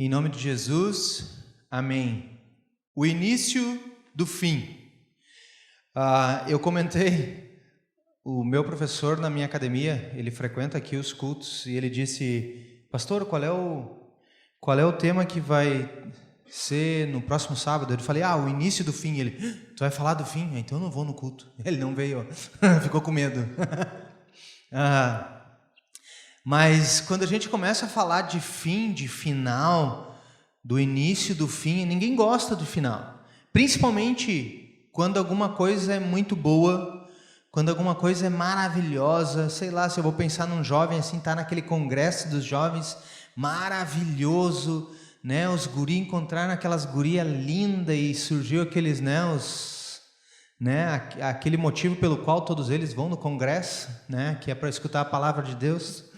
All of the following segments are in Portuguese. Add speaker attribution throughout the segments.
Speaker 1: Em nome de Jesus, amém. O início do fim. Eu comentei, o meu professor na minha academia, ele frequenta aqui os cultos, e ele disse: pastor, qual é o tema que vai ser no próximo sábado? Eu falei: o início do fim. Ele: tu vai falar do fim? Então eu não vou no culto. Ele não veio, ficou com medo. Mas quando a gente começa a falar de fim, de final, do início do fim, ninguém gosta do final. Principalmente quando alguma coisa é muito boa, quando alguma coisa é maravilhosa. Sei lá, se eu vou pensar num jovem assim, tá naquele congresso dos jovens, maravilhoso, né? Os guri encontraram aquelas gurias lindas e surgiu aqueles, aquele motivo pelo qual todos eles vão no congresso, né? Que é para escutar a palavra de Deus.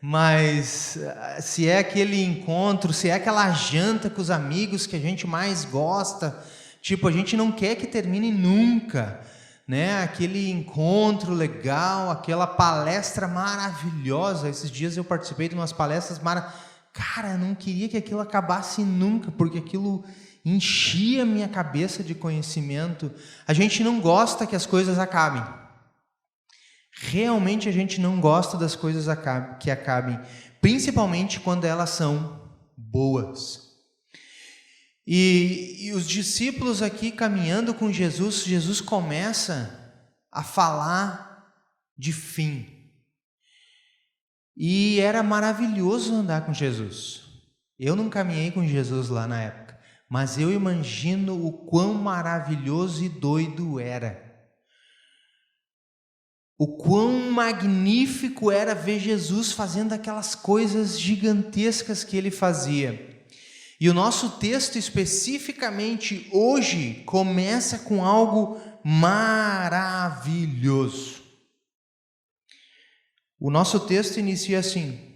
Speaker 1: Mas se é aquele encontro, se é aquela janta com os amigos que a gente mais gosta, tipo, a gente não quer que termine nunca, né? Aquele encontro legal, aquela palestra maravilhosa. Esses dias eu participei de umas palestras Cara, eu não queria que aquilo acabasse nunca, porque aquilo enchia a minha cabeça de conhecimento. A gente não gosta que as coisas acabem. Realmente a gente não gosta das coisas que acabem, principalmente quando elas são boas. E os discípulos aqui caminhando com Jesus, Jesus começa a falar de fim. E era maravilhoso andar com Jesus. Eu não caminhei com Jesus lá na época, mas eu imagino o quão maravilhoso e doido era. O quão magnífico era ver Jesus fazendo aquelas coisas gigantescas que ele fazia. E o nosso texto especificamente hoje começa com algo maravilhoso. O nosso texto inicia assim: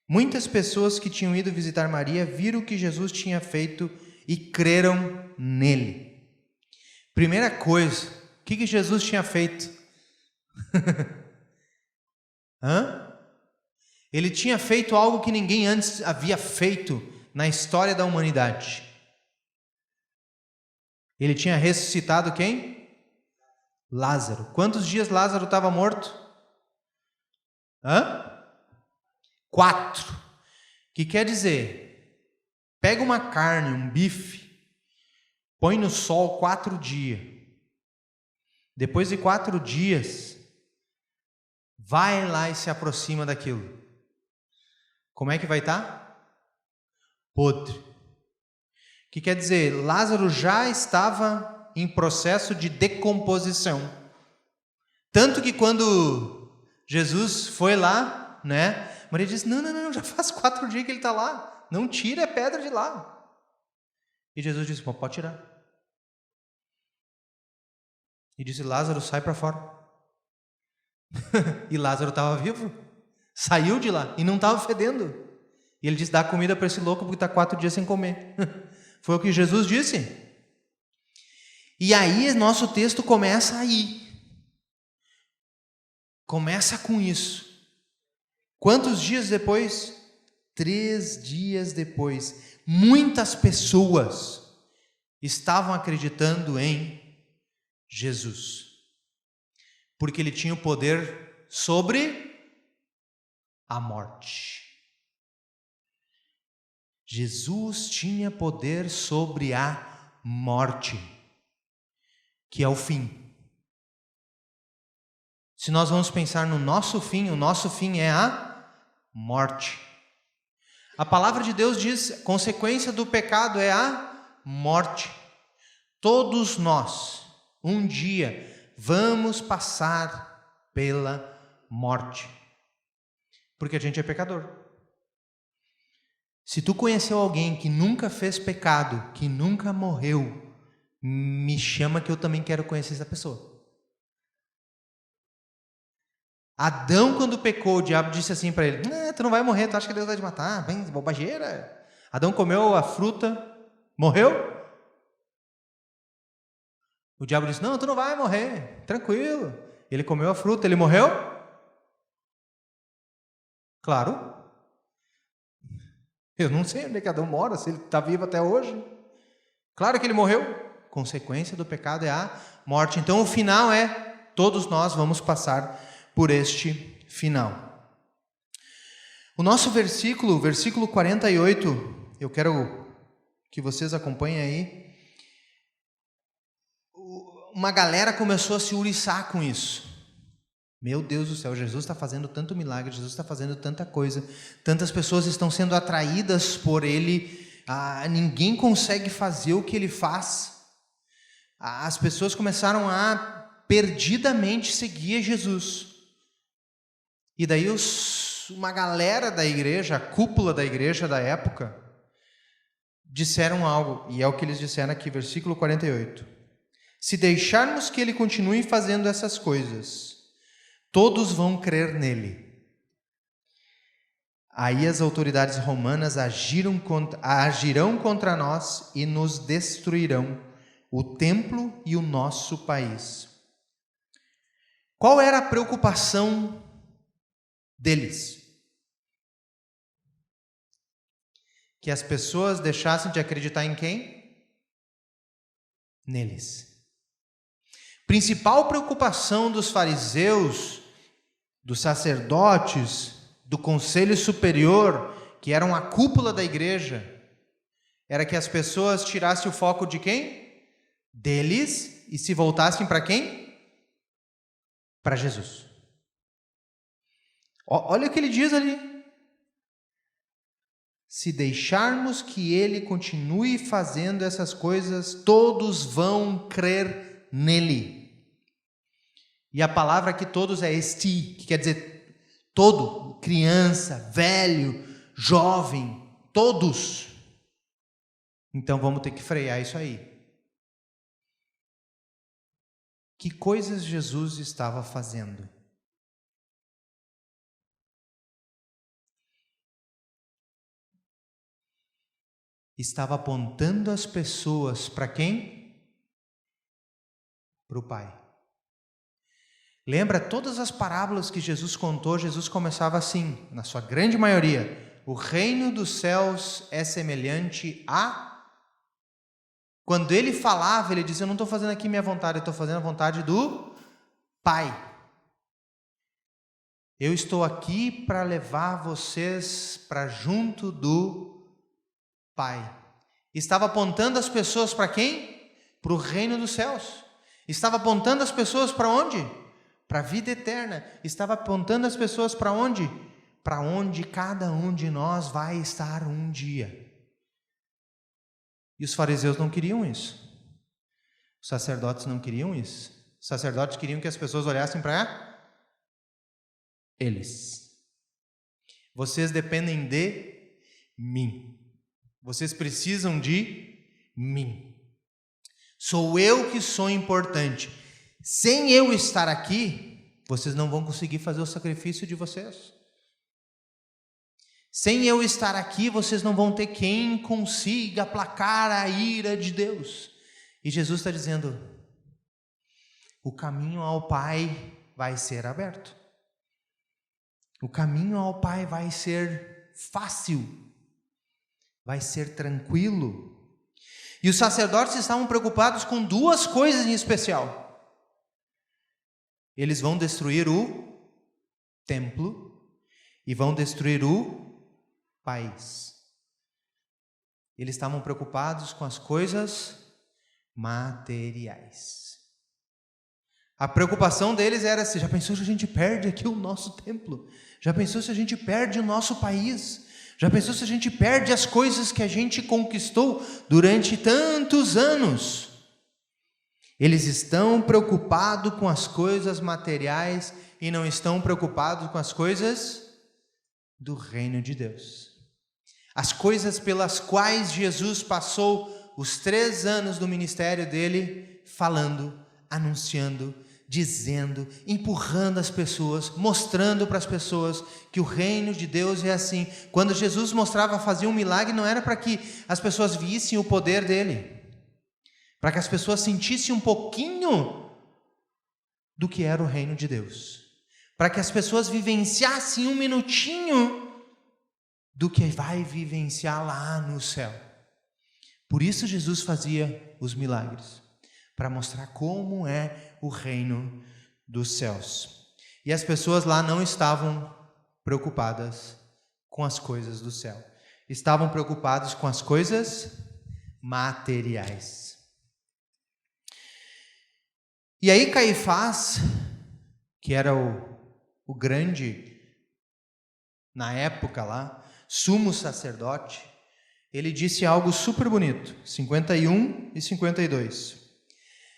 Speaker 1: muitas pessoas que tinham ido visitar Maria viram o que Jesus tinha feito e creram nele. Primeira coisa, o que Jesus tinha feito? Ele tinha feito algo que ninguém antes havia feito na história da humanidade. Ele tinha ressuscitado quem? Lázaro. Quantos dias Lázaro estava morto? 4. Que quer dizer, pega uma carne, um bife, põe no sol 4 dias. Depois de 4 dias, vai lá e se aproxima daquilo. Como é que vai estar? Podre. Que quer dizer, Lázaro já estava em processo de decomposição. Tanto que quando Jesus foi lá, Maria disse: não, já faz 4 dias que ele está lá. Não tira a pedra de lá. E Jesus disse: pode tirar. E disse: Lázaro, sai para fora. E Lázaro estava vivo, saiu de lá e não estava fedendo. E ele disse: dá comida para esse louco porque está 4 dias sem comer. Foi o que Jesus disse. E aí nosso texto começa aí. Começa com isso. Quantos dias depois? 3 dias depois. Muitas pessoas estavam acreditando em Jesus, porque ele tinha o poder sobre a morte. Jesus tinha poder sobre a morte, que é o fim. Se nós vamos pensar no nosso fim, o nosso fim é a morte. A palavra de Deus diz: consequência do pecado é a morte. Todos nós, um dia, vamos passar pela morte, porque a gente é pecador. Se tu conheceu alguém que nunca fez pecado, que nunca morreu, me chama que eu também quero conhecer essa pessoa. Adão, quando pecou, o diabo disse assim para ele: tu não vai morrer, tu acha que Deus vai te matar? Bem, bobageira. Adão comeu a fruta, morreu? O diabo disse: não, tu não vai morrer, tranquilo. Ele comeu a fruta, ele morreu? Claro. Eu não sei onde cada um mora, se ele está vivo até hoje. Claro que ele morreu. Consequência do pecado é a morte. Então o final é, todos nós vamos passar por este final. O nosso versículo 48, eu quero que vocês acompanhem aí. Uma galera começou a se uriçar com isso. Meu Deus do céu, Jesus está fazendo tanto milagre, Jesus está fazendo tanta coisa, tantas pessoas estão sendo atraídas por Ele, ninguém consegue fazer o que Ele faz. As pessoas começaram a perdidamente seguir Jesus. E daí uma galera da igreja, a cúpula da igreja da época, disseram algo, e é o que eles disseram aqui, versículo 48. Se deixarmos que Ele continue fazendo essas coisas, todos vão crer nele. Aí as autoridades romanas agirão contra nós e nos destruirão o templo e o nosso país. Qual era a preocupação deles? Que as pessoas deixassem de acreditar em quem? Neles. Principal preocupação dos fariseus, dos sacerdotes, do conselho superior, que eram a cúpula da igreja, era que as pessoas tirassem o foco de quem? Deles, e se voltassem para quem? Para Jesus. Olha o que ele diz ali. Se deixarmos que Ele continue fazendo essas coisas, todos vão crer nele. E a palavra aqui todos é esti, que quer dizer todo, criança, velho, jovem, todos. Então vamos ter que frear isso aí. Que coisas Jesus estava fazendo? Estava apontando as pessoas para quem? Para o Pai. Lembra todas as parábolas que Jesus contou? Jesus começava assim, na sua grande maioria: o reino dos céus é semelhante a... Quando ele falava, ele dizia: eu não estou fazendo aqui minha vontade, eu estou fazendo a vontade do Pai. Eu estou aqui para levar vocês para junto do Pai. Estava apontando as pessoas para quem? Para o reino dos céus. Estava apontando as pessoas para onde? Para a vida eterna. Estava apontando as pessoas para onde? Para onde cada um de nós vai estar um dia. E os fariseus não queriam isso. Os sacerdotes não queriam isso. Os sacerdotes queriam que as pessoas olhassem para eles. Vocês dependem de mim. Vocês precisam de mim. Sou eu que sou importante. Sem eu estar aqui, vocês não vão conseguir fazer o sacrifício de vocês. Sem eu estar aqui, vocês não vão ter quem consiga aplacar a ira de Deus. E Jesus está dizendo: o caminho ao Pai vai ser aberto. O caminho ao Pai vai ser fácil. Vai ser tranquilo. E os sacerdotes estavam preocupados com duas coisas em especial. Eles vão destruir o templo e vão destruir o país. Eles estavam preocupados com as coisas materiais. A preocupação deles era: já pensou se a gente perde aqui o nosso templo? Já pensou se a gente perde o nosso país? Já pensou se a gente perde as coisas que a gente conquistou durante tantos anos? Eles estão preocupados com as coisas materiais e não estão preocupados com as coisas do reino de Deus. As coisas pelas quais Jesus passou os 3 anos do ministério dele, falando, anunciando, dizendo, empurrando as pessoas, mostrando para as pessoas que o reino de Deus é assim. Quando Jesus mostrava, fazia um milagre, não era para que as pessoas vissem o poder dele, para que as pessoas sentissem um pouquinho do que era o reino de Deus, para que as pessoas vivenciassem um minutinho do que vai vivenciar lá no céu. Por isso Jesus fazia os milagres, para mostrar como é o reino dos céus. E as pessoas lá não estavam preocupadas com as coisas do céu. Estavam preocupados com as coisas materiais. E aí Caifás, que era o grande, na época lá, sumo sacerdote, ele disse algo super bonito, 51 e 52.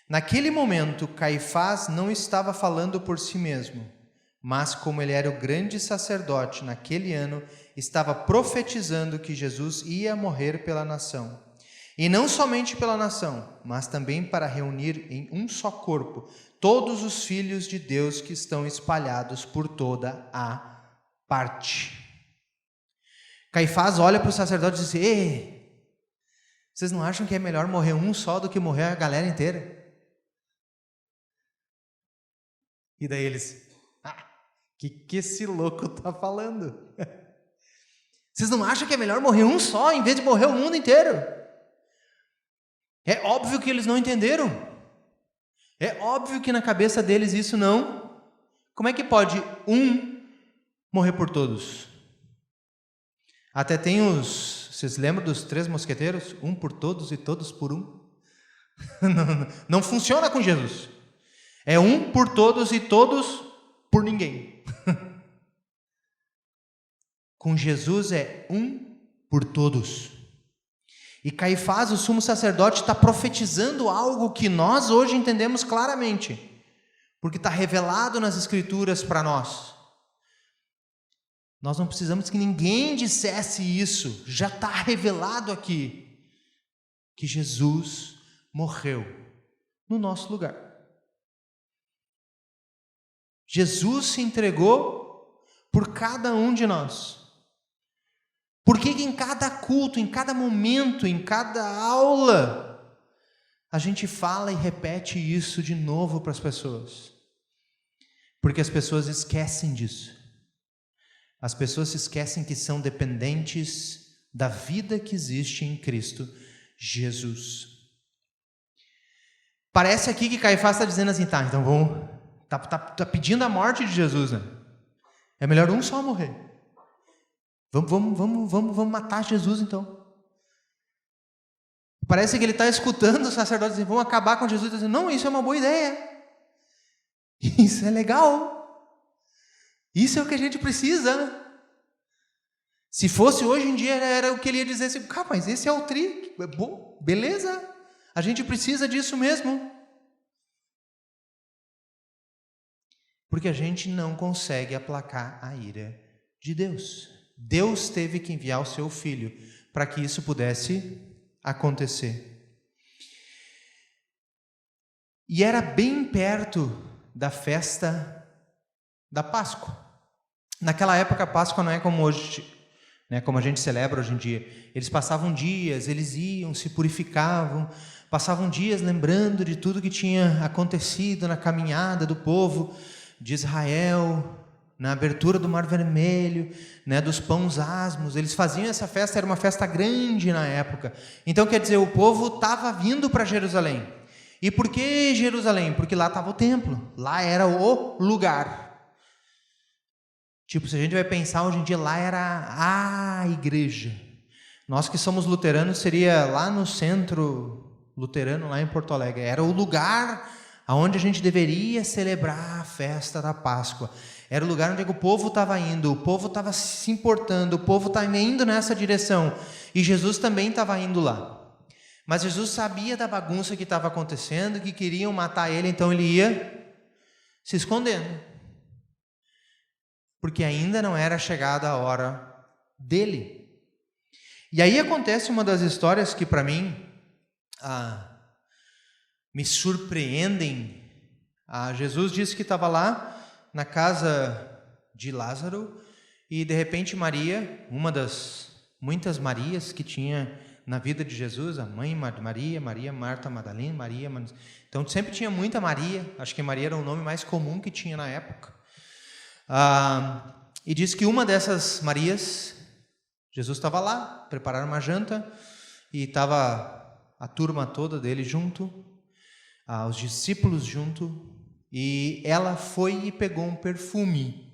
Speaker 1: Naquele momento, Caifás não estava falando por si mesmo, mas como ele era o grande sacerdote naquele ano, estava profetizando que Jesus ia morrer pela nação. E não somente pela nação, mas também para reunir em um só corpo todos os filhos de Deus que estão espalhados por toda a parte. Caifás olha para o sacerdote e diz: ei, vocês não acham que é melhor morrer um só do que morrer a galera inteira? E daí eles: que esse louco está falando? Vocês não acham que é melhor morrer um só em vez de morrer o mundo inteiro? É óbvio que eles não entenderam. É óbvio que na cabeça deles isso não. Como é que pode um morrer por todos? Até tem vocês lembram dos 3 mosqueteiros? Um por todos e todos por um. Não funciona com Jesus. É um por todos e todos por ninguém. Com Jesus é um por todos. E Caifás, o sumo sacerdote, está profetizando algo que nós hoje entendemos claramente, porque está revelado nas Escrituras para nós. Nós não precisamos que ninguém dissesse isso, já está revelado aqui, que Jesus morreu no nosso lugar. Jesus se entregou por cada um de nós. Por que em cada culto, em cada momento, em cada aula, a gente fala e repete isso de novo para as pessoas? Porque as pessoas esquecem disso. As pessoas se esquecem que são dependentes da vida que existe em Cristo Jesus. Parece aqui que Caifás está dizendo assim: tá, então vamos, tá pedindo a morte de Jesus, né? É melhor um só morrer. Vamos matar Jesus então. Parece que ele está escutando os sacerdotes dizendo: vamos acabar com Jesus. Dizendo: não, isso é uma boa ideia. Isso é legal. Isso é o que a gente precisa. Se fosse hoje em dia, era o que ele ia dizer assim: cara, mas esse é o tri, bom, beleza, a gente precisa disso mesmo. Porque a gente não consegue aplacar a ira de Deus. Deus teve que enviar o seu Filho para que isso pudesse acontecer. E era bem perto da festa da Páscoa. Naquela época a Páscoa não é como hoje, né, como a gente celebra hoje em dia. Eles passavam dias, eles iam, se purificavam, passavam dias lembrando de tudo que tinha acontecido na caminhada do povo de Israel, na abertura do Mar Vermelho, né, dos pães asmos. Eles faziam essa festa, era uma festa grande na época. Então, quer dizer, o povo estava vindo para Jerusalém. E por que Jerusalém? Porque lá estava o templo, lá era o lugar. Tipo, se a gente vai pensar hoje em dia, lá era a igreja. Nós que somos luteranos, seria lá no centro luterano, lá em Porto Alegre. Era o lugar onde a gente deveria celebrar a festa da Páscoa. Era o lugar onde o povo estava indo, o povo estava se importando, o povo estava indo nessa direção. E Jesus também estava indo lá. Mas Jesus sabia da bagunça que estava acontecendo, que queriam matar ele, então ele ia se escondendo. Porque ainda não era chegada a hora dele. E aí acontece uma das histórias que para mim me surpreendem. Jesus disse que estava lá na casa de Lázaro e de repente Maria, uma das muitas Marias que tinha na vida de Jesus, a mãe Maria, Marta Madalena, Maria, então sempre tinha muita Maria, acho que Maria era o nome mais comum que tinha na época. E diz que uma dessas Marias Jesus estava lá, prepararam uma janta e estava a turma toda dele junto, os discípulos junto, e ela foi e pegou um perfume.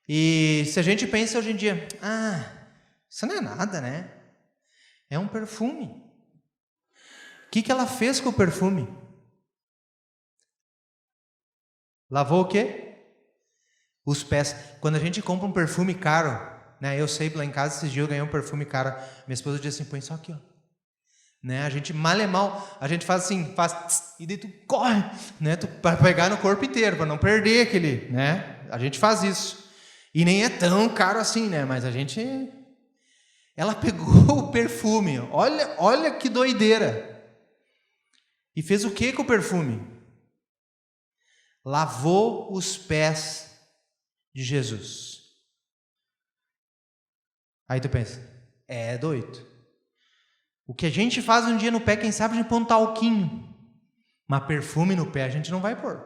Speaker 1: E se a gente pensa hoje em dia, isso não é nada, né? É um perfume. O que ela fez com o perfume? Lavou o quê? Os pés. Quando a gente compra um perfume caro, né? Eu sei, lá em casa esses dias eu ganhei um perfume caro. Minha esposa disse assim, põe só aqui, ó. Né? A gente mal é mal, a gente faz assim, tss, e daí tu corre, né? Para pegar no corpo inteiro, para não perder aquele, né? A gente faz isso. E nem é tão caro assim, né? Mas a gente... Ela pegou o perfume, olha que doideira. E fez o que com o perfume? Lavou os pés de Jesus. Aí tu pensa, é doido. O que a gente faz um dia no pé, quem sabe a gente põe um talquinho. Mas perfume no pé a gente não vai pôr.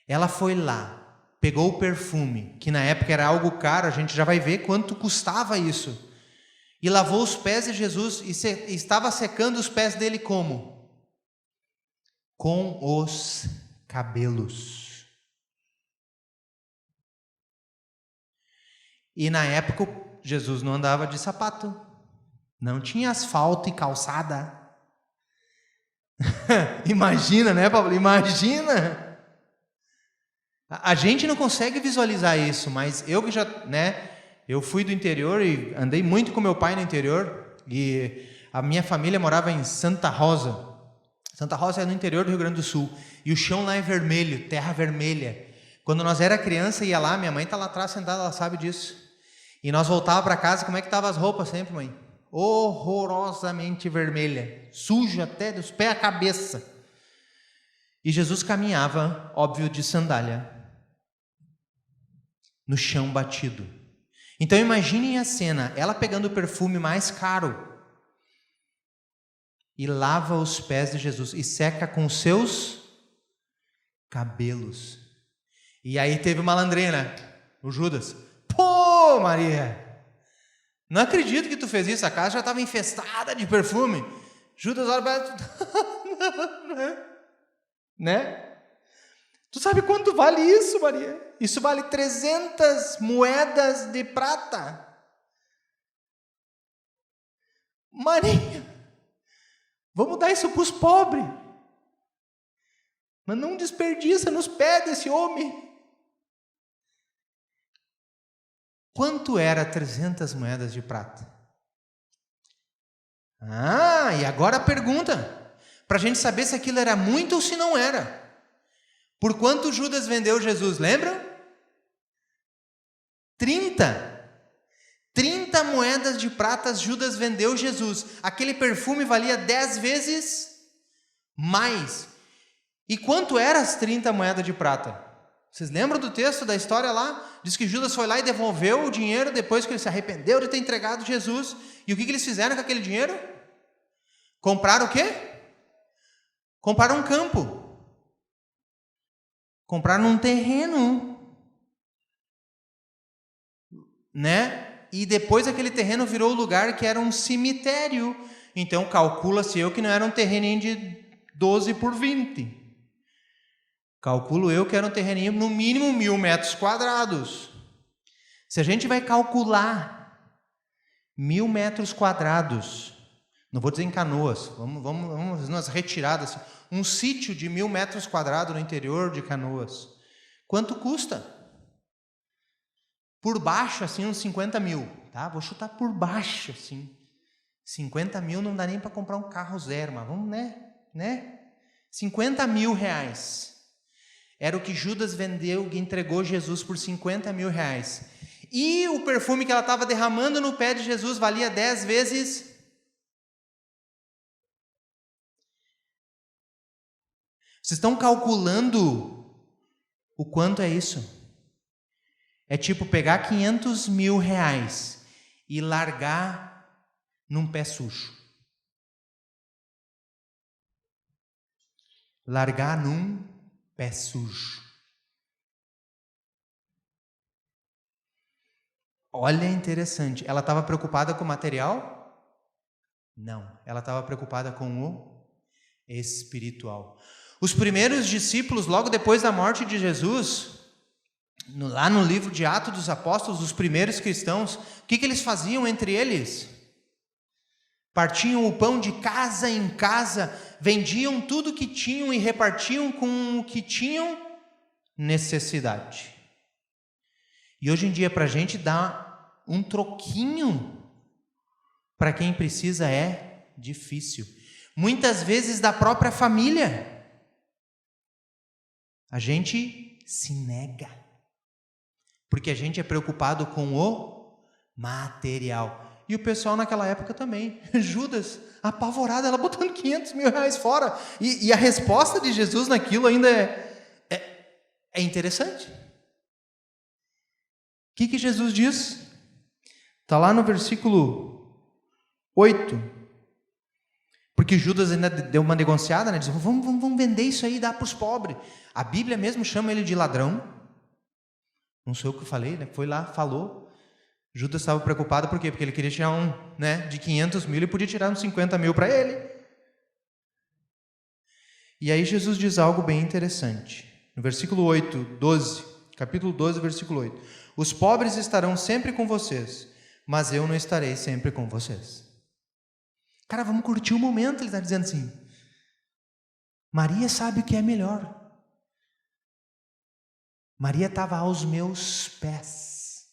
Speaker 1: Ela foi lá, pegou o perfume, que na época era algo caro, a gente já vai ver quanto custava isso. E lavou os pés de Jesus e estava secando os pés dele como? Com os cabelos. E na época Jesus não andava de sapato. Não tinha asfalto e calçada. Imagina, né, Pablo? Imagina! A gente não consegue visualizar isso, mas eu que já, né? Eu fui do interior e andei muito com meu pai no interior. E a minha família morava em Santa Rosa. Santa Rosa é no interior do Rio Grande do Sul. E o chão lá é vermelho, terra vermelha. Quando nós era criança, ia lá, minha mãe está lá atrás sentada, ela sabe disso. E nós voltava para casa, como é que estavam as roupas sempre, mãe? Horrorosamente vermelha, suja até dos pés à cabeça. E Jesus caminhava, óbvio, de sandália, no chão batido. Então imaginem a cena, ela pegando o perfume mais caro e lava os pés de Jesus e seca com os seus cabelos. E aí teve uma malandrina, o Judas. Pô, Maria, não acredito que tu fez isso, a casa já estava infestada de perfume. Judas olha para né? Tu sabe quanto vale isso, Maria? Isso vale 300 moedas de prata. Maria, vamos dar isso para os pobres. Mas não desperdiça nos pés desse homem. Quanto era 300 moedas de prata? E agora a pergunta, para a gente saber se aquilo era muito ou se não era. Por quanto Judas vendeu Jesus, lembram? 30 moedas de prata Judas vendeu Jesus. Aquele perfume valia 10 vezes mais. E quanto eram as 30 moedas de prata? Vocês lembram do texto da história lá? Diz que Judas foi lá e devolveu o dinheiro depois que ele se arrependeu de ter entregado Jesus. E o que eles fizeram com aquele dinheiro? Compraram o quê? Compraram um campo. Compraram um terreno. Né? E depois aquele terreno virou o lugar que era um cemitério. Então calcula-se eu que não era um terreninho de 12 por 20. Calculo eu que era um terreninho no mínimo 1.000 metros quadrados. Se a gente vai calcular 1.000 metros quadrados, não vou dizer em Canoas, vamos nas retiradas, um sítio de 1.000 metros quadrados no interior de Canoas, quanto custa? Por baixo, assim, uns 50 mil, tá? Vou chutar por baixo, assim. 50 mil não dá nem para comprar um carro zero, mas vamos, né? 50 mil reais. Era o que Judas vendeu, que entregou Jesus por 50 mil reais. E o perfume que ela estava derramando no pé de Jesus valia 10 vezes. Vocês estão calculando o quanto é isso? É tipo pegar 500 mil reais e largar num pé sujo. Largar num pé sujo. Olha, interessante. Ela estava preocupada com o material? Não. Ela estava preocupada com o espiritual. Os primeiros discípulos, logo depois da morte de Jesus, lá no livro de Atos dos Apóstolos, os primeiros cristãos, o que eles faziam entre eles? Partiam o pão de casa em casa, vendiam tudo que tinham e repartiam com o que tinham necessidade. E hoje em dia, para a gente dar um troquinho para quem precisa é difícil. Muitas vezes da própria família. A gente se nega. Porque a gente é preocupado com o material. E o pessoal naquela época também. Judas, apavorado, ela botando 500 mil reais fora. E a resposta de Jesus naquilo ainda é interessante. O que Jesus diz? Está lá no versículo 8. Porque Judas ainda deu uma negociada, né? Diz, vamos vender isso aí e dar para os pobres. A Bíblia mesmo chama ele de ladrão. Não sou eu que falei, né? Foi lá, falou. Judas estava preocupado, por quê? Porque ele queria tirar de 500 mil, ele podia tirar uns 50 mil para ele. E aí Jesus diz algo bem interessante. No versículo 8, 12, capítulo 12, versículo 8. Os pobres estarão sempre com vocês, mas eu não estarei sempre com vocês. Cara, vamos curtir o momento, ele está dizendo assim. Maria sabe o que é melhor. Maria estava aos meus pés.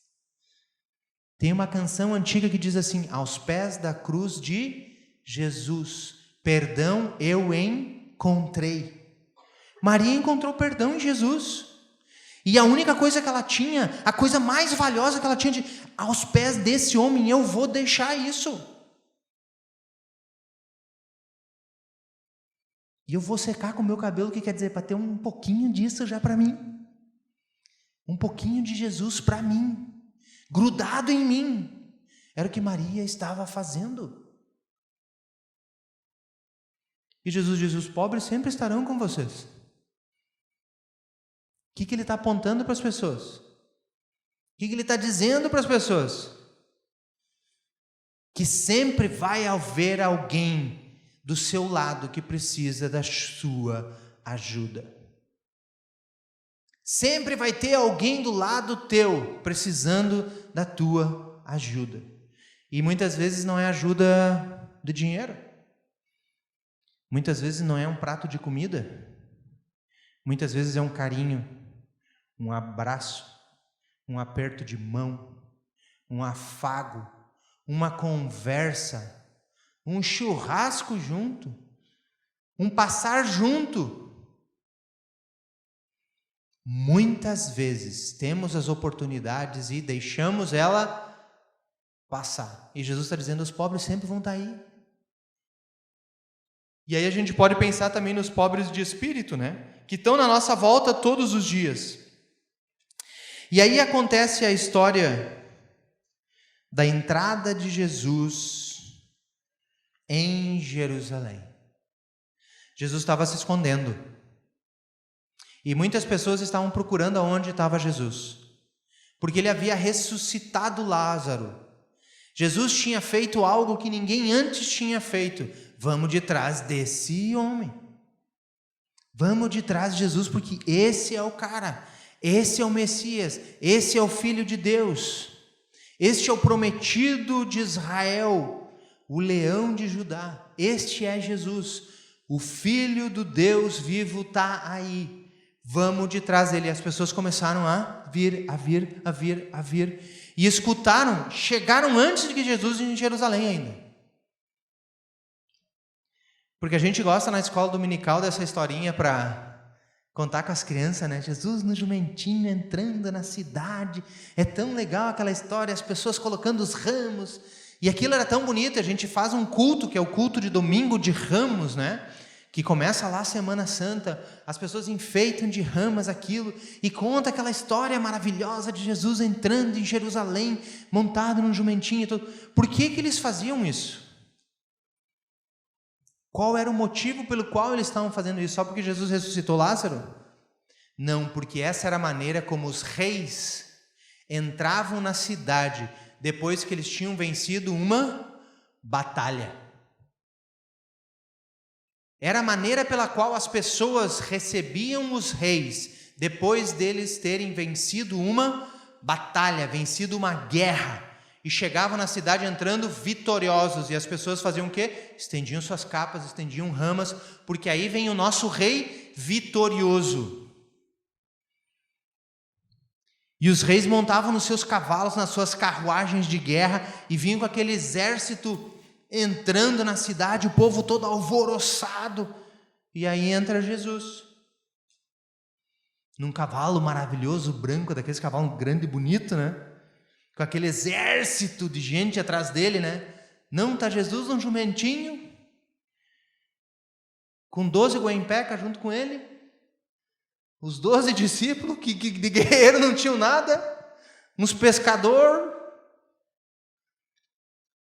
Speaker 1: Tem uma canção antiga que diz assim, aos pés da cruz de Jesus, perdão eu encontrei. Maria encontrou perdão em Jesus. E a única coisa que ela tinha, a coisa mais valiosa que ela tinha, aos pés desse homem eu vou deixar isso. E eu vou secar com o meu cabelo, o que quer dizer? Para ter um pouquinho disso já para mim. Um pouquinho de Jesus para mim. Grudado em mim. Era o que Maria estava fazendo. E Jesus diz, os pobres sempre estarão com vocês. O que ele está apontando para as pessoas? O que ele está dizendo para as pessoas? Que sempre vai haver alguém do seu lado que precisa da sua ajuda. Sempre vai ter alguém do lado teu precisando da tua ajuda. E muitas vezes não é ajuda de dinheiro. Muitas vezes não é um prato de comida. Muitas vezes é um carinho, um abraço, um aperto de mão, um afago, uma conversa, um churrasco junto, um passar junto. Muitas vezes temos as oportunidades e deixamos ela passar. E Jesus está dizendo, os pobres sempre vão estar aí. E aí a gente pode pensar também nos pobres de espírito, né? Que estão na nossa volta todos os dias. E aí acontece a história da entrada de Jesus em Jerusalém. Jesus estava se escondendo. E muitas pessoas estavam procurando aonde estava Jesus. Porque ele havia ressuscitado Lázaro. Jesus tinha feito algo que ninguém antes tinha feito. Vamos de trás desse homem. Vamos de trás de Jesus, porque esse é o cara. Esse é o Messias. Esse é o Filho de Deus. Este é o prometido de Israel. O leão de Judá. Este é Jesus. O Filho do Deus vivo está aí. Vamos de trás dele. As pessoas começaram a vir. E escutaram, chegaram antes de que Jesus em Jerusalém ainda. Porque a gente gosta na escola dominical dessa historinha para contar com as crianças, né? Jesus no jumentinho entrando na cidade. É tão legal aquela história, as pessoas colocando os ramos. E aquilo era tão bonito. A gente faz um culto, que é o culto de domingo de ramos, né? Que começa lá a Semana Santa, as pessoas enfeitam de ramas aquilo e conta aquela história maravilhosa de Jesus entrando em Jerusalém, montado num jumentinho e tudo. Por que eles faziam isso? Qual era o motivo pelo qual eles estavam fazendo isso? Só porque Jesus ressuscitou Lázaro? Não, porque essa era a maneira como os reis entravam na cidade depois que eles tinham vencido uma batalha. Era a maneira pela qual as pessoas recebiam os reis depois deles terem vencido uma batalha, vencido uma guerra, e chegavam na cidade entrando vitoriosos, e as pessoas faziam o quê? Estendiam suas capas, estendiam ramas, porque aí vem o nosso rei vitorioso. E os reis montavam nos seus cavalos, nas suas carruagens de guerra, e vinham com aquele exército entrando na cidade, o povo todo alvoroçado, e aí entra Jesus, num cavalo maravilhoso, branco, daqueles cavalos grande e bonito, né? Com aquele exército de gente atrás dele, né? Não, está Jesus num jumentinho, com 12 guaimpecas junto com ele, os 12 discípulos, que de guerreiro não tinham nada, uns pescadores.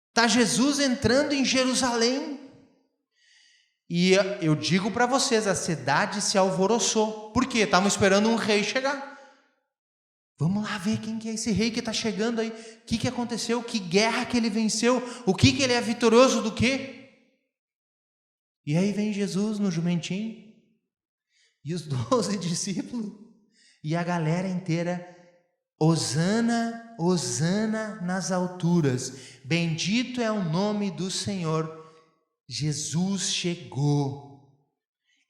Speaker 1: Está Jesus entrando em Jerusalém. E eu digo para vocês, a cidade se alvoroçou. Por quê? Estavam esperando um rei chegar. Vamos lá ver quem que é esse rei que está chegando aí. O que aconteceu? Que guerra que ele venceu? O que ele é vitorioso do quê? E aí vem Jesus no jumentinho. E os 12 discípulos. E a galera inteira. Hosana, hosana nas alturas. Bendito é o nome do Senhor. Jesus chegou.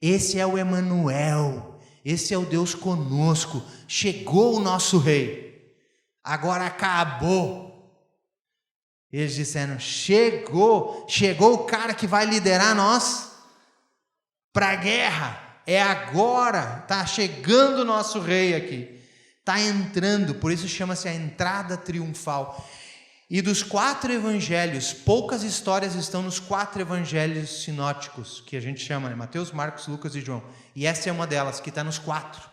Speaker 1: Esse é o Emanuel. Esse é o Deus conosco. Chegou o nosso rei. Agora acabou. Eles disseram: chegou o cara que vai liderar nós para a guerra. É agora. Está chegando o nosso rei aqui. Está entrando. Por isso chama-se a entrada triunfal. E dos 4 evangelhos, poucas histórias estão nos 4 evangelhos sinóticos, que a gente chama, né? Mateus, Marcos, Lucas e João. E essa é uma delas, que está nos 4.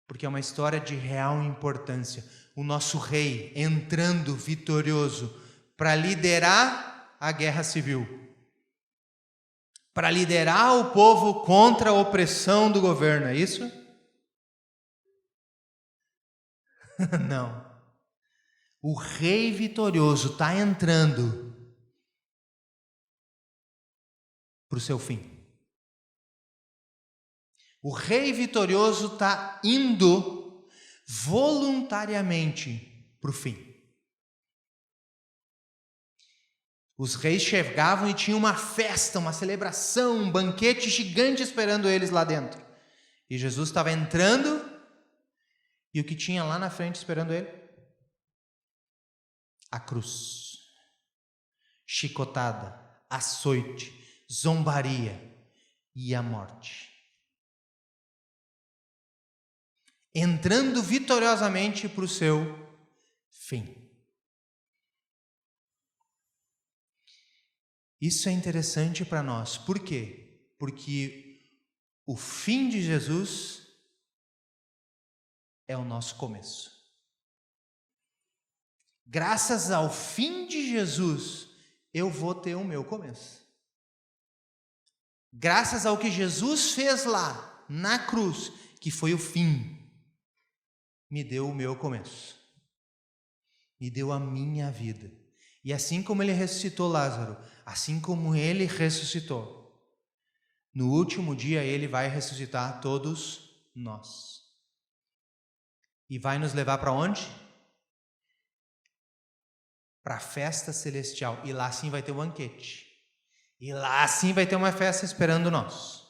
Speaker 1: Porque é uma história de real importância. O nosso rei entrando vitorioso para liderar a guerra civil. Para liderar o povo contra a opressão do governo, é isso? Não. O rei vitorioso está entrando para o seu fim. O rei vitorioso está indo voluntariamente para o fim. Os reis chegavam e tinham uma festa, uma celebração, um banquete gigante esperando eles lá dentro. E Jesus estava entrando, e o que tinha lá na frente esperando ele? A cruz, chicotada, açoite, zombaria e a morte. Entrando vitoriosamente para o seu fim. Isso é interessante para nós. Por quê? Porque o fim de Jesus é o nosso começo. Graças ao fim de Jesus, eu vou ter o meu começo. Graças ao que Jesus fez lá, na cruz, que foi o fim, me deu o meu começo. Me deu a minha vida. E assim como ele ressuscitou Lázaro, assim como ele ressuscitou, no último dia ele vai ressuscitar todos nós. E vai nos levar para onde? Para a festa celestial. E lá sim vai ter um banquete. E lá sim vai ter uma festa esperando nós.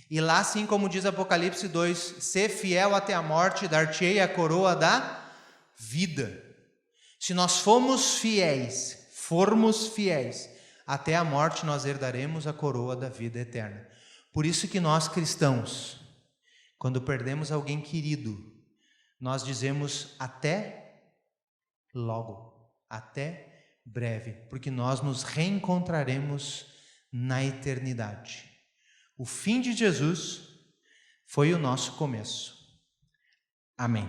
Speaker 1: E lá sim, como diz Apocalipse 2, ser fiel até a morte, dar-te-ei a coroa da vida. Se nós formos fiéis, até a morte nós herdaremos a coroa da vida eterna. Por isso que nós cristãos, quando perdemos alguém querido, nós dizemos até logo. Até breve, porque nós nos reencontraremos na eternidade. O fim de Jesus foi o nosso começo. Amém.